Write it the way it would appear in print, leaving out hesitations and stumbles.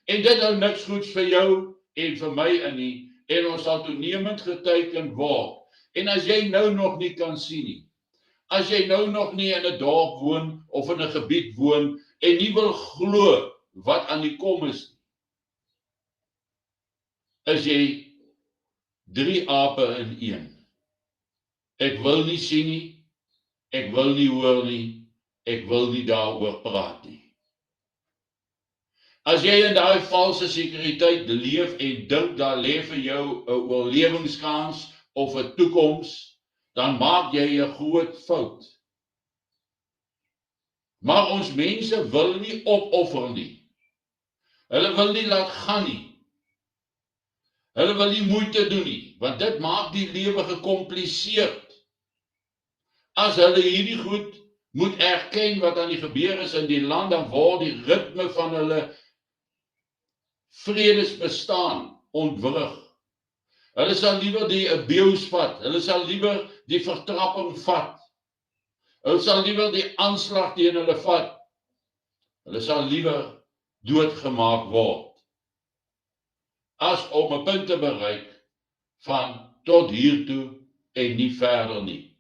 En dit hou niks goeds vir jou en vir my in nie, en ons sal toenemend geteken word. En as jy nou nog nie kan sien nie, as jy nou nog nie in 'n dorp woon of in 'n gebied woon en nie wil glo wat aan die kom is jy 3 ape in een. Ek wil nie sien nie, ek wil nie hoor nie, ek wil nie daaroor praat nie. As jy in daai valse sekuriteit leef en dink daar lê vir jou 'n oorlewingskans of 'n toekoms, dan maak jy 'n groot fout. Maar ons mense wil nie opoffer nie. Hulle wil nie laat gaan nie. Hulle wil nie moeite doen nie, want dit maak die lewe gekompliseerd. As hulle hierdie goed moet erken wat aan die gebeur is in die land, dan word die ritme van hulle vredesbestaan ontwrig. Hulle sal liewer die abuse vat, hulle sal liewer die vertrapping vat. Hulle sal liewer die aanslag teen hulle vat. Hulle sal liewer doodgemaak word, as om 'n punt te bereik van tot hiertoe en nie verder nie.